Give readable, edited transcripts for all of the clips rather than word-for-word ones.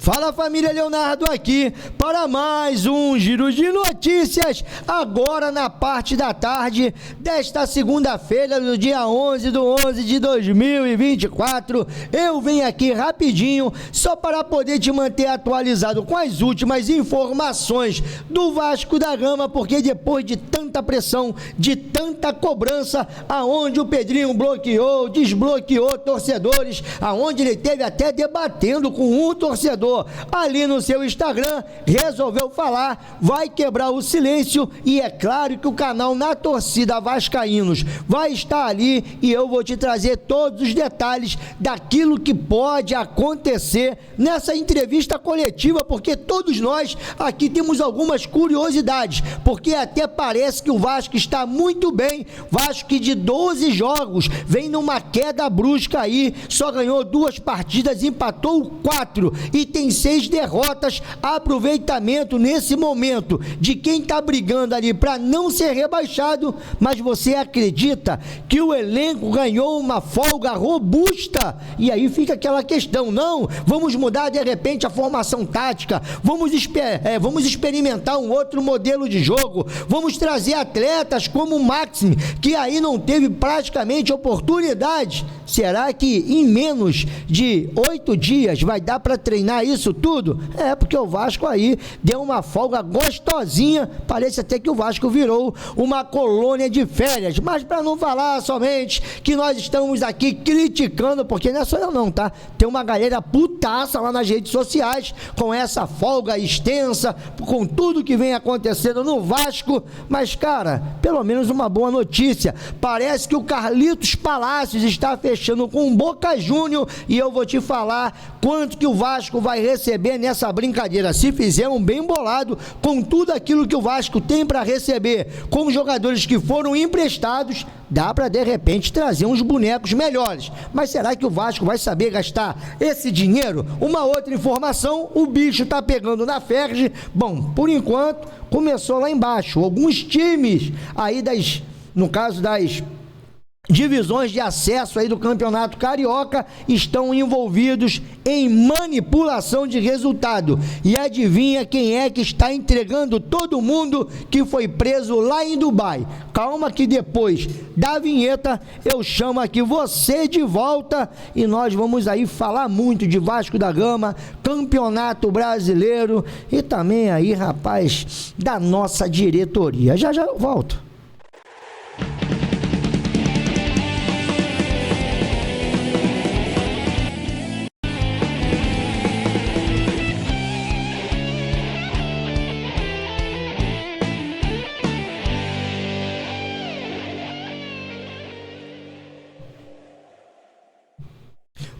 Fala família, Leonardo aqui para mais um giro de notícias, agora na parte da tarde desta segunda-feira, do dia 11/11 de 2024, eu venho aqui rapidinho, só para poder te manter atualizado com as últimas informações do Vasco da Gama, porque depois de tanta pressão, de tanta cobrança, aonde o Pedrinho bloqueou, desbloqueou torcedores, aonde ele teve até debatendo com um torcedor ali no seu Instagram, resolveu falar, vai quebrar o silêncio, e é claro que o canal Na Torcida Vascaínos vai estar ali e eu vou te trazer todos os detalhes daquilo que pode acontecer nessa entrevista coletiva, porque todos nós aqui temos algumas curiosidades, porque até parece que o Vasco está muito bem. Vasco que de 12 jogos vem numa queda brusca aí, só ganhou 2 partidas, empatou 4 e tem 6 derrotas. Aproveitamento nesse momento de quem está brigando ali para não ser rebaixado, mas você acredita que o elenco ganhou uma folga robusta? E aí fica aquela questão, não, vamos mudar de repente a formação tática, vamos experimentar um outro modelo de jogo, vamos trazer atletas como o Maxime, que aí não teve praticamente oportunidade. Será que em menos de 8 dias vai dar para treinar isso tudo? É, porque o Vasco aí deu uma folga gostosinha, parece até que o Vasco virou uma colônia de férias. Mas para não falar somente que nós estamos aqui criticando, porque não é só eu não, tá? Tem uma galera putaça lá nas redes sociais com essa folga extensa, com tudo que vem acontecendo no Vasco. Mas cara, pelo menos uma boa notícia, parece que o Carlitos Palacios está fechando com o Boca Júnior, e eu vou te falar quanto que o Vasco vai receber nessa brincadeira. Se fizer um bem bolado com tudo aquilo que o Vasco tem para receber, com jogadores que foram emprestados, dá para de repente trazer uns bonecos melhores. Mas será que o Vasco vai saber gastar esse dinheiro? Uma outra informação, o bicho tá pegando na Ferge. Bom, por enquanto começou lá embaixo, alguns times aí no caso das divisões de acesso aí do Campeonato Carioca estão envolvidos em manipulação de resultado. E adivinha quem é que está entregando todo mundo que foi preso lá em Dubai? Calma que depois da vinheta eu chamo aqui você de volta e nós vamos aí falar muito de Vasco da Gama, Campeonato Brasileiro e também aí, rapaz, da nossa diretoria. Já eu volto.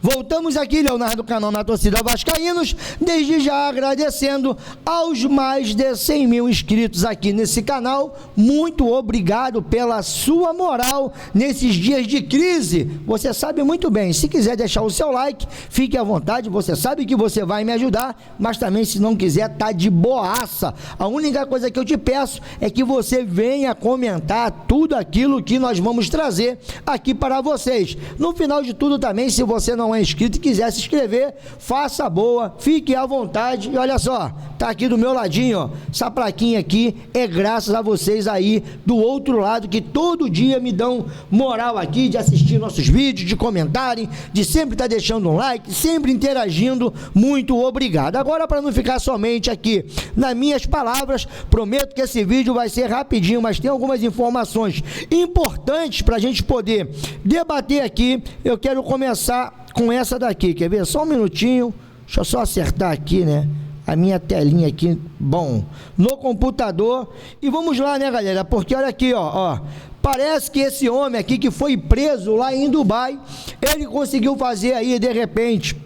Voltamos aqui, Leonardo, canal Na Torcida Vascaínos, desde já agradecendo aos mais de 100 mil inscritos aqui nesse canal. Muito obrigado pela sua moral nesses dias de crise. Você sabe muito bem, se quiser deixar o seu like, fique à vontade, você sabe que você vai me ajudar, mas também se não quiser, tá de boaça. A única coisa que eu te peço é que você venha comentar tudo aquilo que nós vamos trazer aqui para vocês. No final de tudo também, se você não é inscrito e quiser se inscrever, faça a boa, fique à vontade. E olha só, tá aqui do meu ladinho, ó, essa plaquinha aqui é graças a vocês aí do outro lado, que todo dia me dão moral aqui de assistir nossos vídeos, de comentarem, de sempre estar deixando um like, sempre interagindo. Muito obrigado. Agora, para não ficar somente aqui nas minhas palavras, prometo que esse vídeo vai ser rapidinho, mas tem algumas informações importantes para a gente poder debater aqui. Eu quero começar com essa daqui, quer ver? Só um minutinho, deixa eu só acertar aqui, né? A minha telinha aqui, bom, no computador. E vamos lá, né, galera? Porque olha aqui, ó, parece que esse homem aqui que foi preso lá em Dubai, ele conseguiu fazer aí, de repente,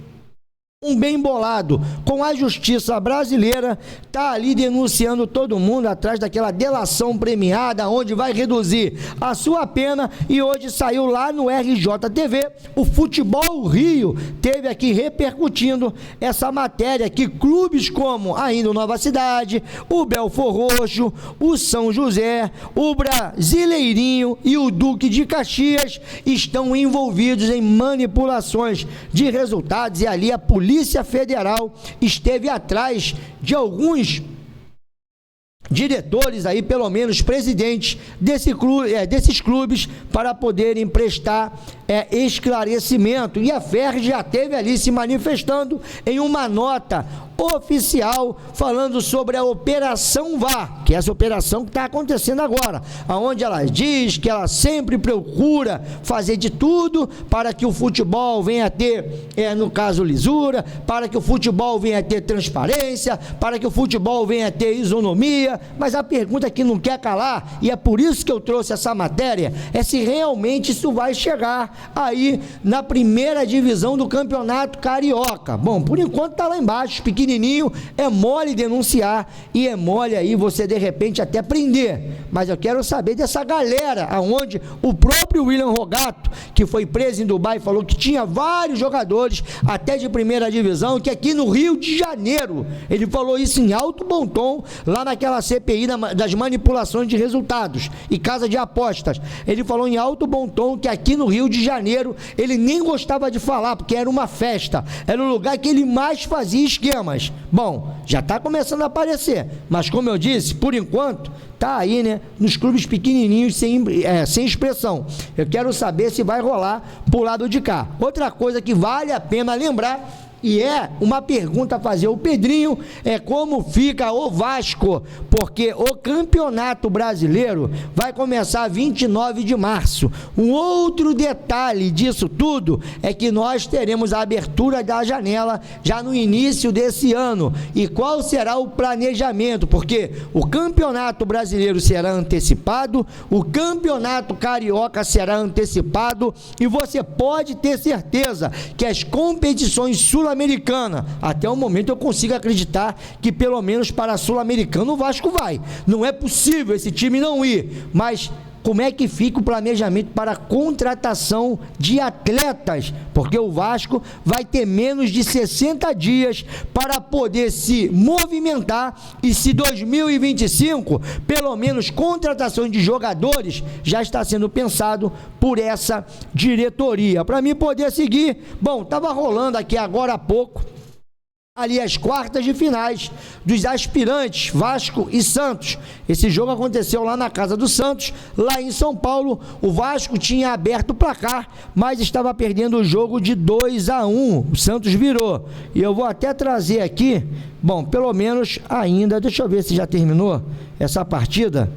um bem bolado com a justiça brasileira, tá ali denunciando todo mundo atrás daquela delação premiada, onde vai reduzir a sua pena. E hoje saiu lá no RJTV, o Futebol Rio teve aqui repercutindo essa matéria, que clubes como ainda o Nova Cidade, o Belfor Roxo, o São José, o Brasileirinho e o Duque de Caxias estão envolvidos em manipulações de resultados, e ali a polícia Polícia Federal esteve atrás de alguns diretores aí, pelo menos presidentes desses clubes, para poderem prestar esclarecimento. E a FERJ já esteve ali se manifestando em uma nota oficial falando sobre a Operação VAR, que é essa operação que está acontecendo agora, onde ela diz que ela sempre procura fazer de tudo para que o futebol venha a ter, no caso, lisura, para que o futebol venha a ter transparência, para que o futebol venha a ter isonomia. Mas a pergunta que não quer calar, e é por isso que eu trouxe essa matéria, é se realmente isso vai chegar aí na primeira divisão do Campeonato Carioca. Bom, por enquanto está lá embaixo, pequenininho, é mole denunciar e é mole aí você de repente até prender. Mas eu quero saber dessa galera, aonde o próprio William Rogato, que foi preso em Dubai, falou que tinha vários jogadores até de primeira divisão, que aqui no Rio de Janeiro, ele falou isso em alto bom tom, lá naquela CPI das manipulações de resultados e casa de apostas. Ele falou em alto bom tom que aqui no Rio de Janeiro ele nem gostava de falar, porque era uma festa, era o lugar que ele mais fazia esquemas. Bom, já está começando a aparecer, mas como eu disse, por enquanto tá aí, né, nos clubes pequenininhos sem expressão. Eu quero saber se vai rolar pro lado de cá. Outra coisa que vale a pena lembrar, e é uma pergunta a fazer ao Pedrinho, é como fica o Vasco, porque o Campeonato Brasileiro vai começar 29 de março. Um outro detalhe disso tudo é que nós teremos a abertura da janela já no início desse ano. E qual será o planejamento? Porque o Campeonato Brasileiro será antecipado, o Campeonato Carioca será antecipado, e você pode ter certeza que as competições sul-americana, até o momento eu consigo acreditar que pelo menos para a Sul-Americana o Vasco vai. Não é possível esse time não ir, mas como é que fica o planejamento para a contratação de atletas? Porque o Vasco vai ter menos de 60 dias para poder se movimentar, e se 2025, pelo menos contratação de jogadores, já está sendo pensado por essa diretoria. Para mim poder seguir, bom, estava rolando aqui agora há pouco, ali as quartas de finais dos aspirantes Vasco e Santos. Esse jogo aconteceu lá na casa do Santos, lá em São Paulo. O Vasco tinha aberto o placar, mas estava perdendo o jogo de 2-1. O Santos virou. E eu vou até trazer aqui, bom, pelo menos ainda, deixa eu ver se já terminou essa partida.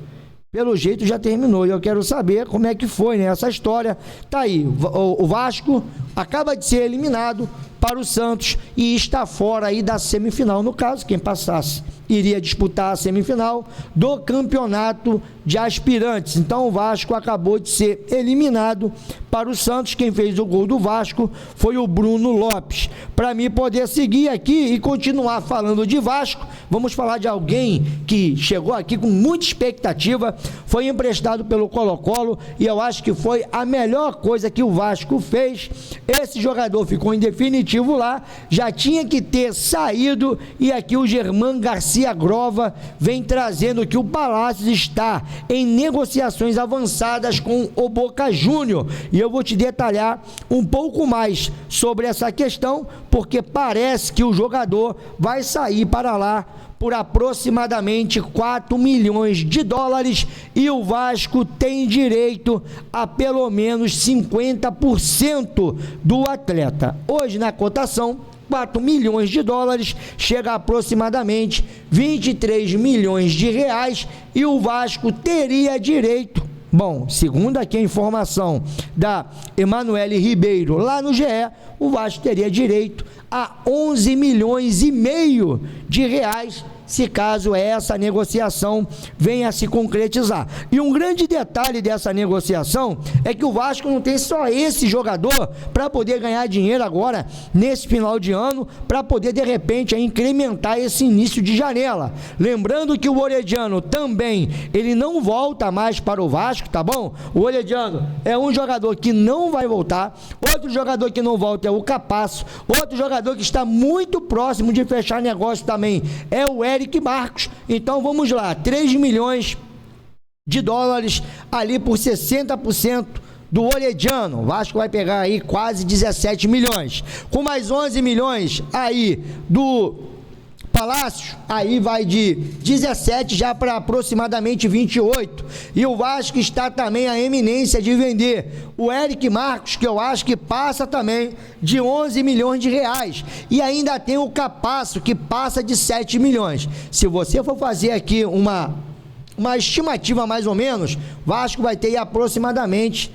Pelo jeito já terminou, e eu quero saber como é que foi, né, essa história. Tá aí, o Vasco acaba de ser eliminado para o Santos e está fora aí da semifinal. No caso, quem passasse iria disputar a semifinal do campeonato de aspirantes. Então o Vasco acabou de ser eliminado para o Santos. Quem fez o gol do Vasco foi o Bruno Lopes. Para mim poder seguir aqui e continuar falando de Vasco, vamos falar de alguém que chegou aqui com muita expectativa, foi emprestado pelo Colo-Colo, e eu acho que foi a melhor coisa que o Vasco fez. Esse jogador ficou em definitivo lá, já tinha que ter saído, e aqui o Germán Garcia Grova vem trazendo que o Palácios está em negociações avançadas com o Boca Júnior, e eu vou te detalhar um pouco mais sobre essa questão, porque parece que o jogador vai sair para lá por aproximadamente 4 milhões de dólares, e o Vasco tem direito a pelo menos 50% do atleta. Hoje na cotação, 4 milhões de dólares chega a aproximadamente 23 milhões de reais, e o Vasco teria direito, bom, segundo aqui a informação da Emanuele Ribeiro lá no GE, o Vasco teria direito a 11 milhões e meio de reais, se caso essa negociação venha a se concretizar. E um grande detalhe dessa negociação é que o Vasco não tem só esse jogador para poder ganhar dinheiro agora, nesse final de ano, para poder de repente incrementar esse início de janela. Lembrando que o Orediano também, ele não volta mais para o Vasco, tá bom? O Orediano é um jogador que não vai voltar. Outro jogador que não volta é o Capasso. Outro jogador que está muito próximo de fechar negócio também é o Eric Marcos. Então vamos lá, 3 milhões de dólares ali por 60% do Orediano, o Vasco vai pegar aí quase 17 milhões. Com mais 11 milhões aí do Palácio, aí vai de 17 já para aproximadamente 28. E o Vasco está também a eminência de vender o Eric Marcos, que eu acho que passa também de 11 milhões de reais. E ainda tem o Capasso, que passa de 7 milhões. Se você for fazer aqui uma estimativa mais ou menos, Vasco vai ter aproximadamente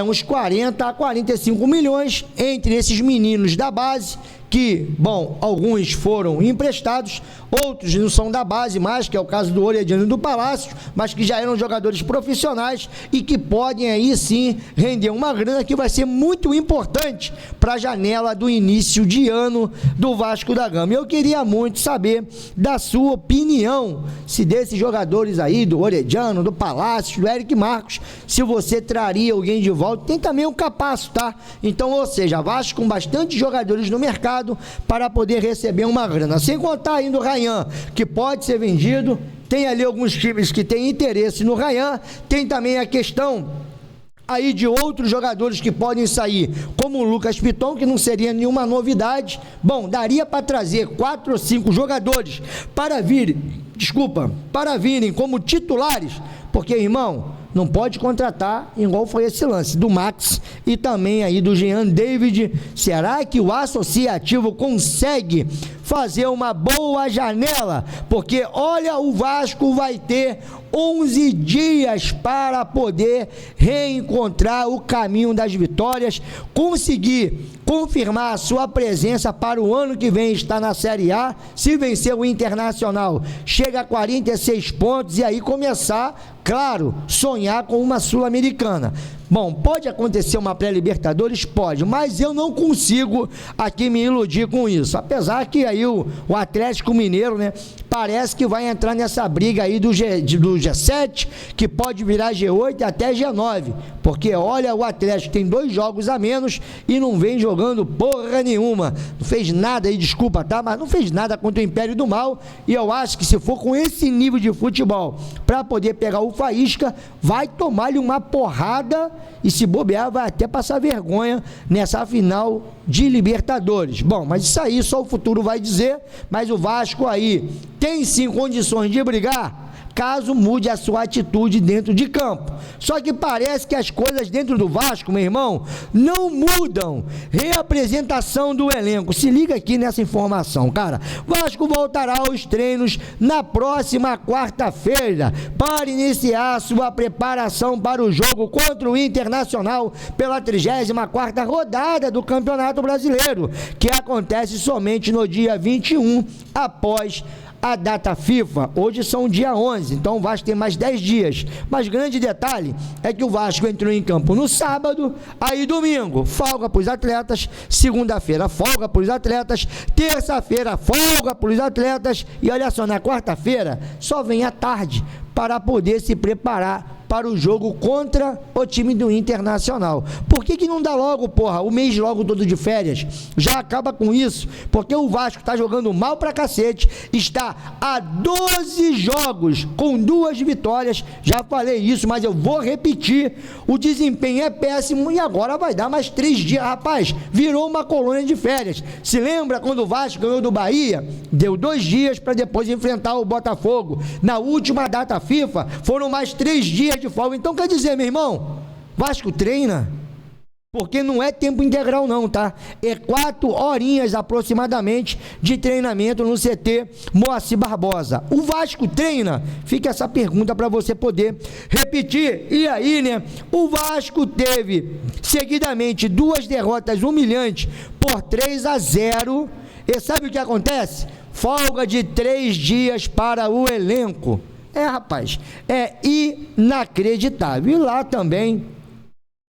uns 40 a 45 milhões entre esses meninos da base, que, bom, alguns foram emprestados, outros não são da base mais, que é o caso do Orediano e do Palácio, mas que já eram jogadores profissionais e que podem aí sim render uma grana que vai ser muito importante para a janela do início de ano do Vasco da Gama. Eu queria muito saber da sua opinião, se desses jogadores aí, do Orediano, do Palácio, do Eric Marcos, se você traria alguém de volta. Tem também o Capasso, tá? Então, ou seja, Vasco com bastante jogadores no mercado para poder receber uma grana. Sem contar ainda o Ryan, que pode ser vendido. Tem ali alguns times que têm interesse no Ryan. Tem também a questão aí de outros jogadores que podem sair, como o Lucas Piton, que não seria nenhuma novidade. Bom, daria para trazer 4 ou 5 jogadores para virem como titulares, porque, irmão, não pode contratar igual foi esse lance do Max e também aí do Jean David. Será que o Associativo consegue fazer uma boa janela? Porque, olha, o Vasco vai ter 11 dias para poder reencontrar o caminho das vitórias, conseguir confirmar a sua presença para o ano que vem estar na Série A. Se vencer o Internacional, chega a 46 pontos e aí começar, claro, sonhar com uma Sul-Americana. Bom, pode acontecer uma pré-Libertadores? Pode, mas eu não consigo aqui me iludir com isso, apesar que aí o Atlético Mineiro, né, parece que vai entrar nessa briga aí do G7, que pode virar G8 até G9, porque olha, o Atlético tem 2 jogos a menos e não vem jogando porra nenhuma, não fez nada aí, desculpa, tá, mas não fez nada contra o Império do Mal, e eu acho que se for com esse nível de futebol, para poder pegar o Faísca, vai tomar-lhe uma porrada e se bobear vai até passar vergonha nessa final de Libertadores. Bom, mas isso aí só o futuro vai dizer, mas o Vasco aí tem sim condições de brigar caso mude a sua atitude dentro de campo. Só que parece que as coisas dentro do Vasco, meu irmão, não mudam. Reapresentação do elenco. Se liga aqui nessa informação, cara. Vasco voltará aos treinos na próxima quarta-feira para iniciar sua preparação para o jogo contra o Internacional pela 34ª rodada do Campeonato Brasileiro, que acontece somente no dia 21, após a data FIFA. Hoje são dia 11, então o Vasco tem mais 10 dias. Mas grande detalhe é que o Vasco entrou em campo no sábado, aí domingo, folga para os atletas, segunda-feira, folga para os atletas, terça-feira, folga para os atletas, e olha só, na quarta-feira, só vem à tarde para poder se preparar para o jogo contra o time do Internacional. Por que não dá logo, porra, o mês logo todo de férias? Já acaba com isso, porque o Vasco está jogando mal pra cacete, está a 12 jogos com 2 vitórias, já falei isso, mas eu vou repetir, o desempenho é péssimo e agora vai dar mais 3 dias, rapaz, virou uma colônia de férias. Se lembra quando o Vasco ganhou do Bahia? Deu 2 dias para depois enfrentar o Botafogo. Na última data FIFA, foram mais 3 dias de folga. Então quer dizer, meu irmão, Vasco treina, porque não é tempo integral não, tá? É 4 horinhas aproximadamente de treinamento no CT Moacir Barbosa. O Vasco treina? Fica essa pergunta para você poder repetir. E aí, né, o Vasco teve seguidamente 2 derrotas humilhantes por 3-0, e sabe o que acontece? Folga de 3 dias para o elenco. Rapaz, é inacreditável. E lá também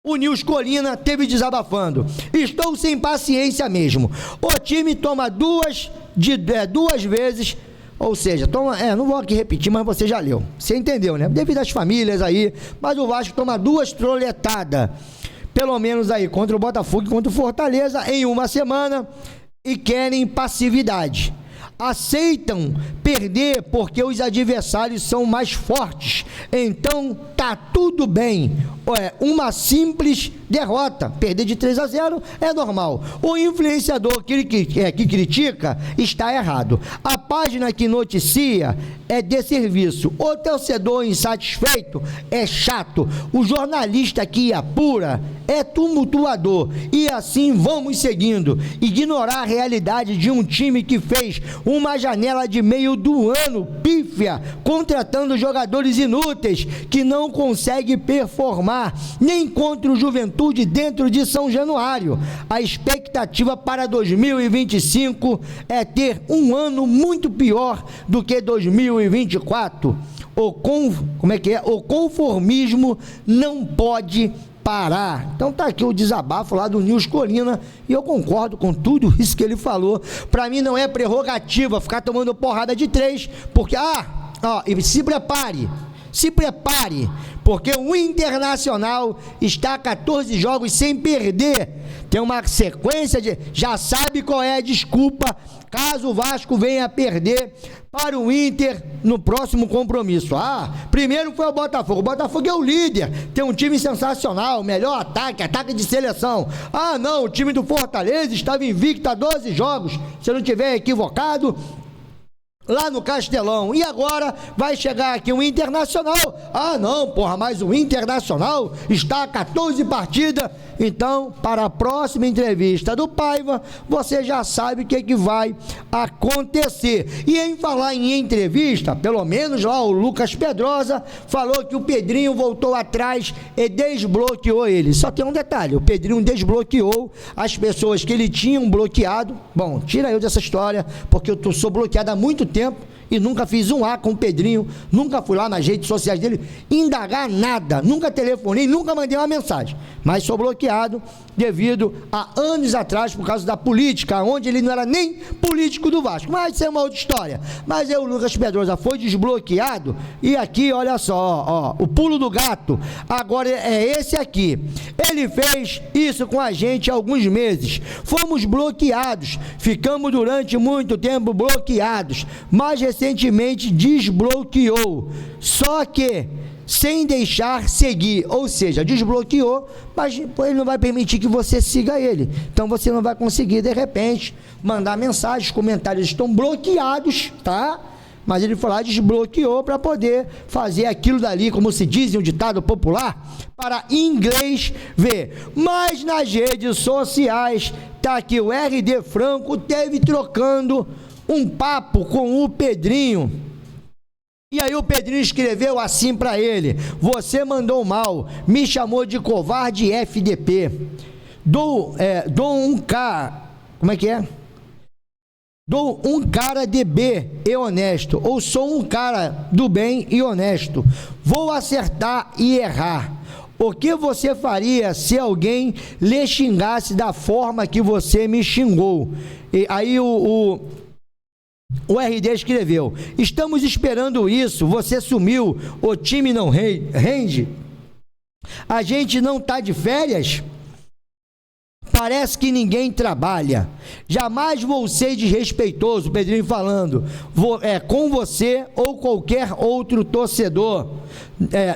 o Nils Colina teve desabafando. Estou sem paciência mesmo. O time toma 2 vezes, ou seja, toma, não vou aqui repetir, mas você já leu. Você entendeu, né? Devido às famílias aí, mas o Vasco toma 2 troletadas, pelo menos aí, contra o Botafogo e contra o Fortaleza em uma semana, e querem passividade. aceitam perder porque os adversários são mais fortes. Então tá tudo bem. Uma simples derrota, perder de 3-0 é normal. O influenciador que critica está errado. A página que noticia é desserviço. O torcedor insatisfeito é chato. O jornalista que apura é tumultuador. E assim vamos seguindo. Ignorar a realidade de um time que fez uma janela de meio do ano pífia, contratando jogadores inúteis que não conseguem performar nem contra o Juventude dentro de São Januário. A expectativa para 2025 é ter um ano muito pior do que 2024. O conformismo não pode parar. Então tá aqui o desabafo lá do Nils Colina, e eu concordo com tudo isso que ele falou. Para mim não é prerrogativa ficar tomando porrada de 3, porque e se prepare, porque o Internacional está a 14 jogos sem perder. Tem uma sequência já sabe qual é a desculpa caso o Vasco venha a perder para o Inter no próximo compromisso. Primeiro foi o Botafogo. O Botafogo é o líder, tem um time sensacional, melhor ataque de seleção. Não, o time do Fortaleza estava invicto a 12 jogos, se eu não estiver equivocado, lá no Castelão, e agora vai chegar aqui o Internacional. Mas o Internacional está a 14 partidas. Então, para a próxima entrevista do Paiva, você já sabe o que vai acontecer. E em falar em entrevista, pelo menos lá o Lucas Pedrosa falou que o Pedrinho voltou atrás e desbloqueou ele. Só tem um detalhe: o Pedrinho desbloqueou as pessoas que ele tinha bloqueado. Bom, tira eu dessa história, porque eu sou bloqueado há muito tempo e nunca fiz um A com o Pedrinho, nunca fui lá nas redes sociais dele indagar nada, nunca telefonei, nunca mandei uma mensagem, mas sou bloqueado devido a anos atrás, por causa da política, onde ele não era nem político do Vasco, mas isso é uma outra história. Mas aí o Lucas Pedrosa foi desbloqueado, e aqui, olha só, o pulo do gato, agora é esse aqui. Ele fez isso com a gente há alguns meses, fomos bloqueados, ficamos durante muito tempo bloqueados, mas recentemente desbloqueou, só que sem deixar seguir, ou seja, desbloqueou, mas ele não vai permitir que você siga ele, então você não vai conseguir de repente mandar mensagens, comentários estão bloqueados, tá? Mas ele foi lá, desbloqueou para poder fazer aquilo dali, como se diz em um ditado popular, para inglês ver. Mas nas redes sociais, tá aqui, o RD Franco teve trocando um papo com o Pedrinho. E aí o Pedrinho escreveu assim para ele: você mandou mal, me chamou de covarde FDP. Dou um cara de B e honesto, ou sou um cara do bem e honesto. Vou acertar e errar. O que você faria se alguém lhe xingasse da forma que você me xingou? E aí o RD escreveu: estamos esperando isso, você sumiu, o time não rende, a gente não tá de férias, parece que ninguém trabalha, jamais vou ser desrespeitoso, Pedrinho falando, com você ou qualquer outro torcedor,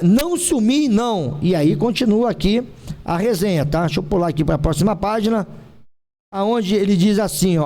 não sumi não. E aí continua aqui a resenha, tá? Deixa eu pular aqui para a próxima página, aonde ele diz assim,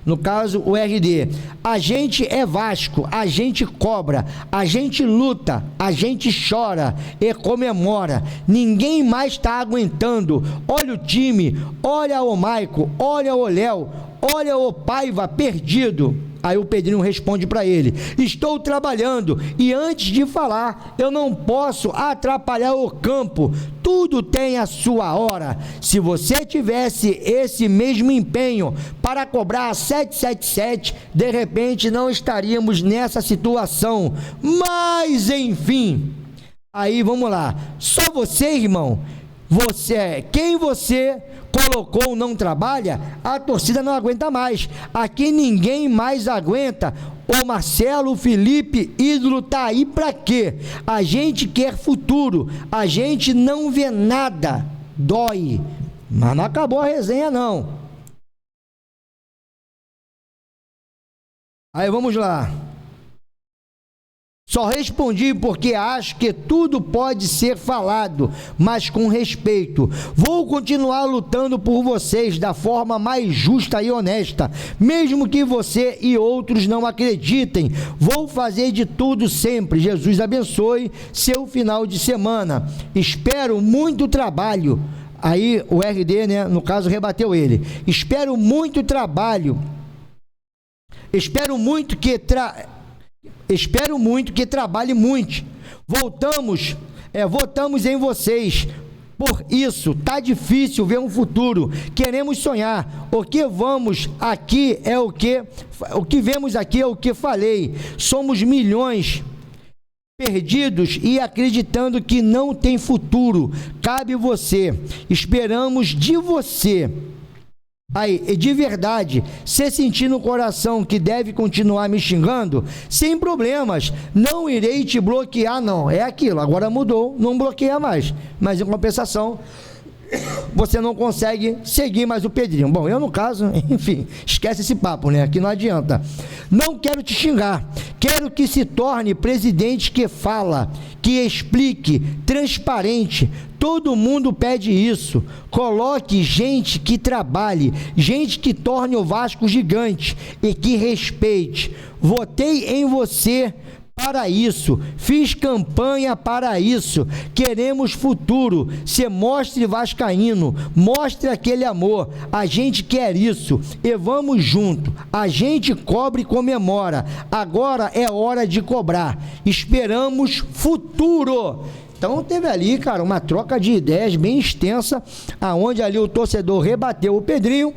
no caso, o RD: a gente é Vasco, a gente cobra, a gente luta, a gente chora e comemora, ninguém mais está aguentando, olha o time, olha o Maico, olha o Léo, olha o Paiva perdido. Aí o Pedrinho responde para ele: estou trabalhando e antes de falar eu não posso atrapalhar o campo, tudo tem a sua hora. Se você tivesse esse mesmo empenho para cobrar a 777, de repente não estaríamos nessa situação, mas enfim. Aí vamos lá, só você, irmão, quem você colocou não trabalha, a torcida não aguenta mais, aqui ninguém mais aguenta, o Marcelo, o Felipe, ídolo tá aí pra quê? A gente quer futuro, a gente não vê nada, dói, mas não acabou a resenha não. Aí vamos lá. Só respondi porque acho que tudo pode ser falado, mas com respeito. Vou continuar lutando por vocês da forma mais justa e honesta, mesmo que você e outros não acreditem. Vou fazer de tudo sempre. Jesus abençoe seu final de semana. Espero muito trabalho. Aí o RD, né, no caso, rebateu ele. Espero muito trabalho. Espero muito que trabalhe muito. Votamos em vocês. Por isso, tá difícil ver um futuro. Queremos sonhar. O que vemos aqui é o que falei. Somos milhões perdidos e acreditando que não tem futuro. Cabe você. Esperamos de você. Aí, de verdade, se sentir no coração que deve continuar me xingando, sem problemas, não irei te bloquear, não. É aquilo, agora mudou, não bloqueia mais. Mas em compensação, você não consegue seguir mais o Pedrinho. Bom, eu no caso, enfim, esquece esse papo, né? Que não adianta. Não quero te xingar, quero que se torne presidente que fala, que explique, transparente. Todo mundo pede isso. Coloque gente que trabalhe, gente que torne o Vasco gigante e que respeite. Votei em você para isso, fiz campanha para isso, queremos futuro, se mostre vascaíno, mostre aquele amor, a gente quer isso, e vamos junto, a gente cobra e comemora, agora é hora de cobrar, esperamos futuro. Então teve ali, cara, uma troca de ideias bem extensa, aonde ali o torcedor rebateu o Pedrinho.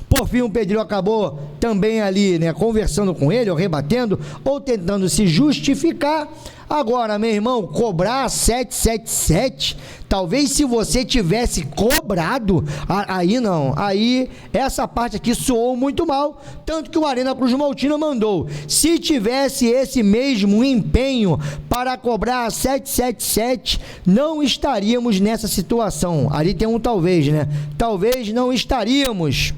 Por fim, o Pedrinho acabou também ali, né, conversando com ele, ou rebatendo, ou tentando se justificar. Agora, meu irmão, cobrar 777, talvez se você tivesse cobrado, aí não, aí essa parte aqui soou muito mal, tanto que o Arena Cruz Maltina mandou, se tivesse esse mesmo empenho para cobrar 777, não estaríamos nessa situação. Ali tem um talvez, né? Talvez não estaríamos.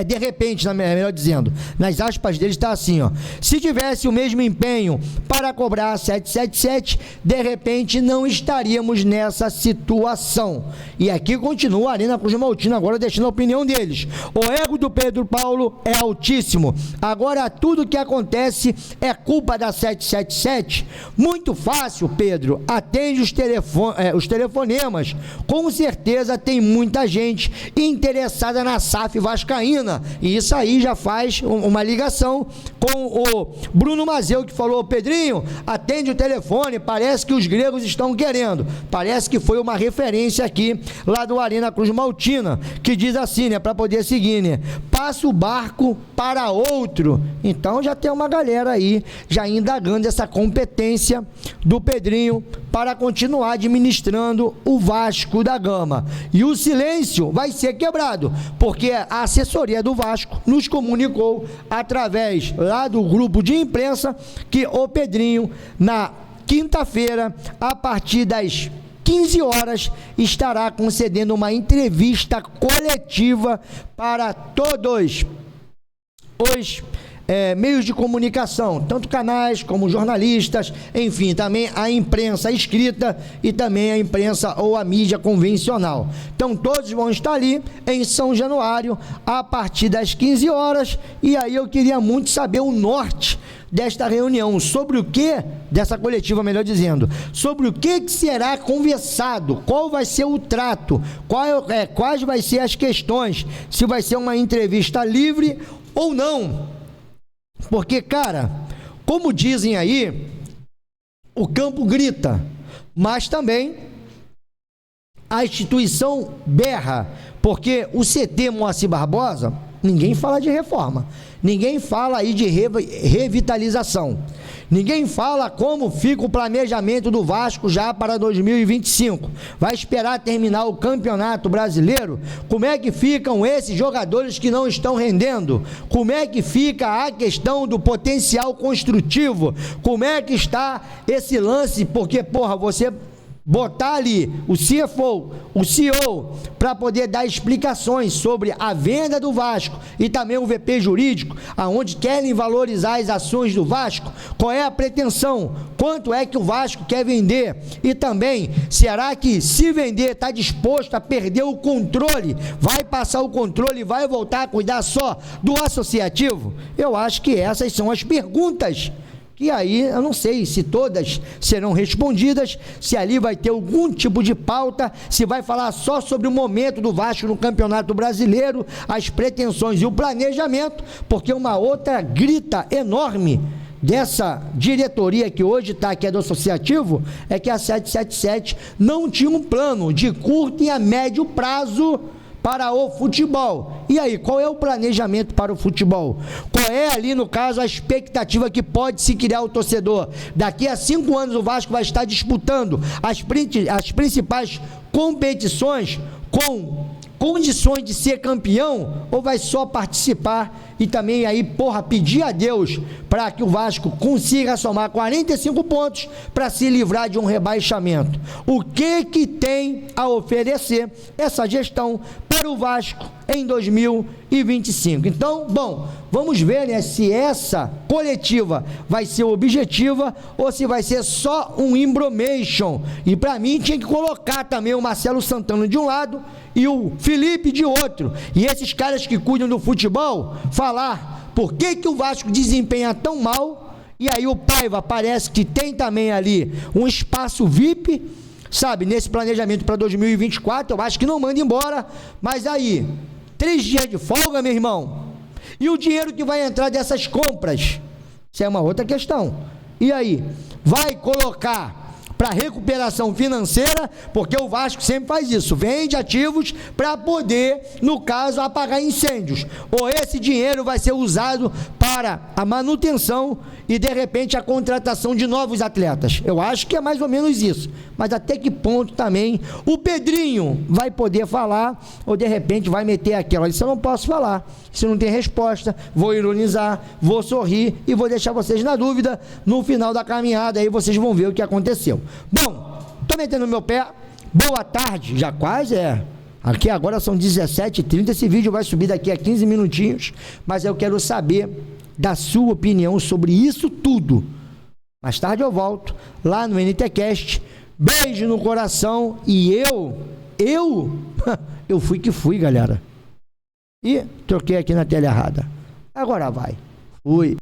De repente, melhor dizendo, nas aspas dele está assim, ó. Se tivesse o mesmo empenho para cobrar 777, de repente não estaríamos nessa situação. E aqui continua a Arena Cruz Maltina agora deixando a opinião deles. O ego do Pedro Paulo é altíssimo. Agora tudo que acontece é culpa da 777. Muito fácil, Pedro. Atende os telefonemas. Com certeza tem muita gente interessada na SAF vascaína. E isso aí já faz uma ligação com o Bruno Mazeu, que falou: Pedrinho, atende o telefone, parece que os gregos estão querendo. Parece que foi uma referência aqui, lá do Arena Cruz Maltina, que diz assim, né, para poder seguir, né, passa o barco para outro. Então já tem uma galera aí, já indagando essa competência do Pedrinho para continuar administrando o Vasco da Gama. E o silêncio vai ser quebrado, porque a assessoria do Vasco nos comunicou através lá do grupo de imprensa que o Pedrinho, na quinta-feira, a partir das 15 horas, estará concedendo uma entrevista coletiva para todos os meios de comunicação, tanto canais como jornalistas, enfim, também a imprensa escrita e também a imprensa ou a mídia convencional. Então todos vão estar ali em São Januário a partir das 15 horas, e aí eu queria muito saber o norte desta reunião, sobre o que, dessa coletiva, melhor dizendo, sobre o que será conversado, qual vai ser o trato, quais vai ser as questões, se vai ser uma entrevista livre ou não. Porque, cara, como dizem aí, o campo grita, mas também a instituição berra, porque o CT Moacir Barbosa, ninguém fala de reforma, ninguém fala aí de revitalização, ninguém fala como fica o planejamento do Vasco já para 2025, vai esperar terminar o Campeonato Brasileiro, como é que ficam esses jogadores que não estão rendendo, como é que fica a questão do potencial construtivo, como é que está esse lance, porque, porra, você botar ali o CFO, o CEO, para poder dar explicações sobre a venda do Vasco e também o VP jurídico, aonde querem valorizar as ações do Vasco, qual é a pretensão, quanto é que o Vasco quer vender e também, será que se vender está disposto a perder o controle, vai passar o controle e vai voltar a cuidar só do associativo? Eu acho que essas são as perguntas. E aí, eu não sei se todas serão respondidas, se ali vai ter algum tipo de pauta, se vai falar só sobre o momento do Vasco no Campeonato Brasileiro, as pretensões e o planejamento, porque uma outra grita enorme dessa diretoria que hoje está aqui, do associativo, é que a 777 não tinha um plano de curto e a médio prazo para o futebol. E aí, qual é o planejamento para o futebol? Qual é ali, no caso, a expectativa que pode se criar o torcedor? Daqui a 5 anos o Vasco vai estar disputando as principais competições com condições de ser campeão, ou vai só participar e também aí, pedir a Deus para que o Vasco consiga somar 45 pontos para se livrar de um rebaixamento? O que tem a oferecer essa gestão para o Vasco em 2025? Então, bom, vamos ver, né, se essa coletiva vai ser objetiva ou se vai ser só um embromation. E para mim tinha que colocar também o Marcelo Santana de um lado e o Felipe de outro, e esses caras que cuidam do futebol falar por que o Vasco desempenha tão mal. E aí o Paiva parece que tem também ali um espaço VIP, sabe, nesse planejamento para 2024, eu acho que não manda embora, mas aí, 3 dias de folga, meu irmão, e o dinheiro que vai entrar dessas compras, isso é uma outra questão. E aí, vai colocar para recuperação financeira, porque o Vasco sempre faz isso, vende ativos para poder, no caso, apagar incêndios, ou esse dinheiro vai ser usado para a manutenção e de repente a contratação de novos atletas. Eu acho que é mais ou menos isso, mas até que ponto também o Pedrinho vai poder falar, ou de repente vai meter aquela, isso eu não posso falar, se não tem resposta, vou ironizar, vou sorrir e vou deixar vocês na dúvida. No final da caminhada aí vocês vão ver o que aconteceu. Bom, tô metendo meu pé, boa tarde, já quase aqui agora são 17h30, esse vídeo vai subir daqui a 15 minutinhos, mas eu quero saber da sua opinião sobre isso tudo. Mais tarde eu volto lá no NTCast. Beijo no coração. E eu fui que fui, galera. E troquei aqui na tela errada. Agora vai. Fui.